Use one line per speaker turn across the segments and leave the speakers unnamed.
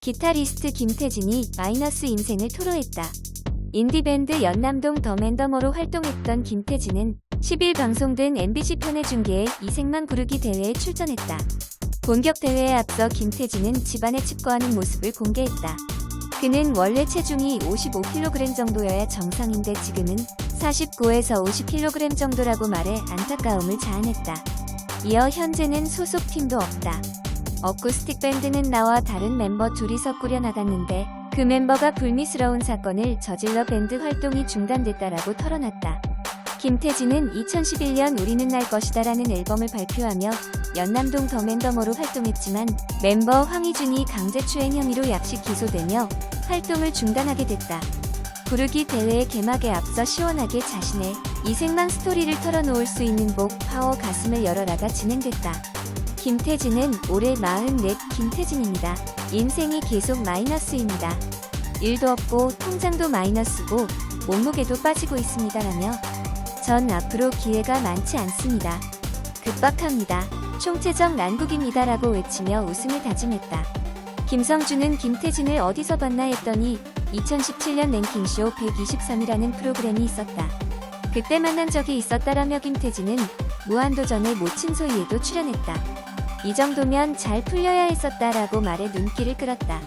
기타리스트 김태진이 마이너스 인생을 토로했다. 인디밴드 연남동 더맨더머로 활동했던 김태진은 10일 방송된 MBC 편의중계에 이색만 구르기 대회에 출전했다. 본격 대회에 앞서 김태진은 집안에 칩거하는 모습을 공개했다. 그는 원래 체중이 55kg 정도여야 정상인데 지금은 49에서 50kg 정도라고 말해 안타까움을 자아냈다. 이어 현재는 소속팀도 없다. 어쿠스틱 밴드는 나와 다른 멤버 둘이서 꾸려나갔는데 그 멤버가 불미스러운 사건을 저질러 밴드 활동이 중단됐다라고 털어놨다. 김태진은 2011년 우리는 날 것이다라는 앨범을 발표하며 연남동 더맨더머로 활동했지만 멤버 황희준이 강제추행 혐의로 약식 기소되며 활동을 중단하게 됐다. 구르기 대회의 개막에 앞서 시원하게 자신의 이색만 스토리를 털어놓을 수 있는 목 파워 가슴을 열어라가 진행됐다. 김태진은 올해 44 김태진입니다. 인생이 계속 마이너스입니다. 일도 없고 통장도 마이너스고 몸무게도 빠지고 있습니다라며 전 앞으로 기회가 많지 않습니다. 급박합니다. 총체적 난국입니다라고 외치며 우승을 다짐했다. 김성준은 김태진을 어디서 봤나 했더니 2017년 랭킹쇼 123이라는 프로그램이 있었다. 그때 만난 적이 있었다라며 김태진은 무한도전의 모친 소희에도 출연했다. 이 정도면 잘 풀려야 했었다라고 말해 눈길을 끌었다.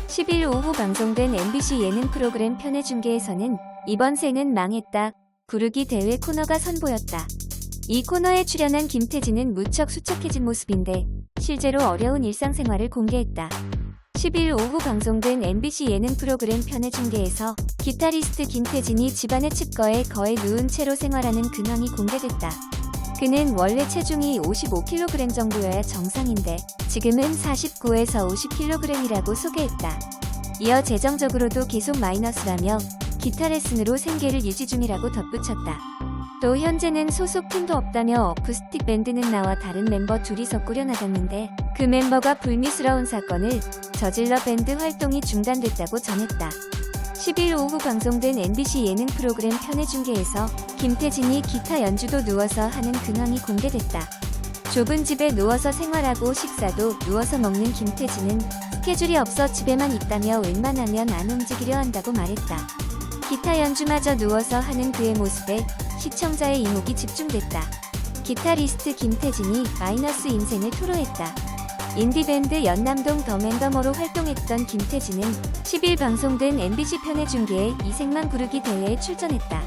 10일 오후 방송된 MBC 예능 프로그램 편의중계에서는 이번 생은 망했다. 구르기 대회 코너가 선보였다. 이 코너에 출연한 김태진은 무척 수척해진 모습인데 실제로 어려운 일상생활을 공개했다. 10일 오후 방송된 MBC 예능 프로그램 편의중계에서 기타리스트 김태진이 집안의 칩거에 거의 누운 채로 생활하는 근황이 공개됐다. 그는 원래 체중이 55kg 정도여야 정상인데 지금은 49에서 50kg이라고 소개했다. 이어 재정적으로도 계속 마이너스라며 기타 레슨으로 생계를 유지 중이라고 덧붙였다. 또 현재는 소속팀도 없다며 어쿠스틱 밴드는 나와 다른 멤버 둘이서 꾸려나갔는데 그 멤버가 불미스러운 사건을 저질러 밴드 활동이 중단됐다고 전했다. 10일 오후 방송된 MBC 예능 프로그램 편의중계에서 김태진이 기타 연주도 누워서 하는 근황이 공개됐다. 좁은 집에 누워서 생활하고 식사도 누워서 먹는 김태진은 스케줄이 없어 집에만 있다며 웬만하면 안 움직이려 한다고 말했다. 기타 연주마저 누워서 하는 그의 모습에 시청자의 이목이 집중됐다. 기타리스트 김태진이 마이너스 인생을 토로했다. 인디밴드 연남동 더맨더머로 활동했던 김태진은 10일 방송된 MBC 편의중계에 이색만 구르기 대회에 출전했다.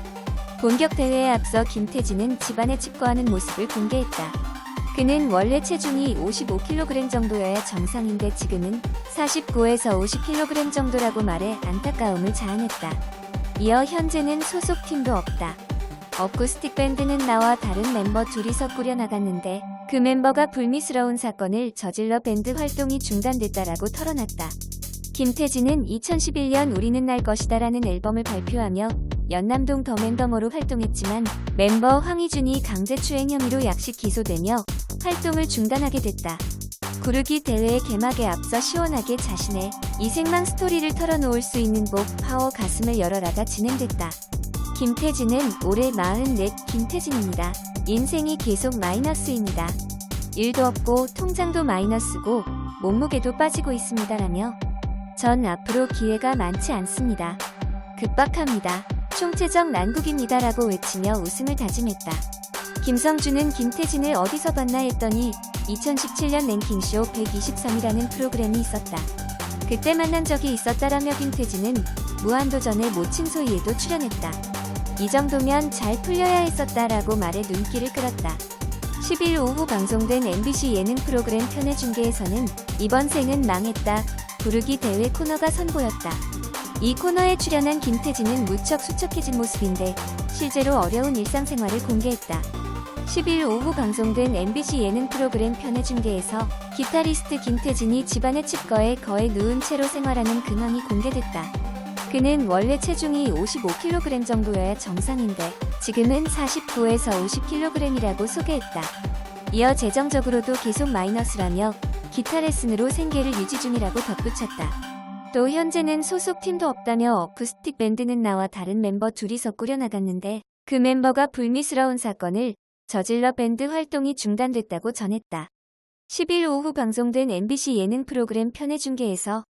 본격 대회에 앞서 김태진은 집안에 칩거하는 모습을 공개했다. 그는 원래 체중이 55kg 정도여야 정상인데 지금은 49에서 50kg 정도라고 말해 안타까움을 자아냈다. 이어 현재는 소속팀도 없다. 어쿠스틱 밴드는 나와 다른 멤버 둘이서 꾸려나갔는데 그 멤버가 불미스러운 사건을 저질러 밴드 활동이 중단됐다라고 털어놨다. 김태진은 2011년 우리는 날 것이다라는 앨범을 발표하며 연남동 더맨더머로 활동했지만 멤버 황희준이 강제추행 혐의로 약식 기소되며 활동을 중단하게 됐다. 구르기 대회의 개막에 앞서 시원하게 자신의 이색만 스토리를 털어놓을 수 있는 목 파워 가슴을 열어라가 진행됐다. 김태진은 올해 44 김태진입니다. 인생이 계속 마이너스입니다. 일도 없고 통장도 마이너스고 몸무게도 빠지고 있습니다라며 전 앞으로 기회가 많지 않습니다. 급박합니다. 총체적 난국입니다라고 외치며 우승을 다짐했다. 김성준은 김태진을 어디서 봤나 했더니 2017년 랭킹쇼 123이라는 프로그램이 있었다. 그때 만난 적이 있었다라며 김태진은 무한도전의 모친 소희에도 출연했다. 이 정도면 잘 풀려야 했었다라고 말해 눈길을 끌었다. 10일 오후 방송된 MBC 예능 프로그램 편의중계에서는 이번 생은 망했다. 구르기 대회 코너가 선보였다. 이 코너에 출연한 김태진은 무척 수척해진 모습인데 실제로 어려운 일상생활을 공개했다. 10일 오후 방송된 MBC 예능 프로그램 편의중계에서 기타리스트 김태진이 집안의 칩거에 거의 누운 채로 생활하는 근황이 공개됐다. 그는 원래 체중이 55kg 정도여야 정상인데 지금은 49에서 50kg이라고 소개했다. 이어 재정적으로도 계속 마이너스라며 기타 레슨으로 생계를 유지 중이라고 덧붙였다. 또 현재는 소속팀도 없다며 어쿠스틱 밴드는 나와 다른 멤버 둘이서 꾸려나갔는데 그 멤버가 불미스러운 사건을 저질러 밴드 활동이 중단됐다고 전했다. 10일 오후 방송된 MBC 예능 프로그램 편의중계에서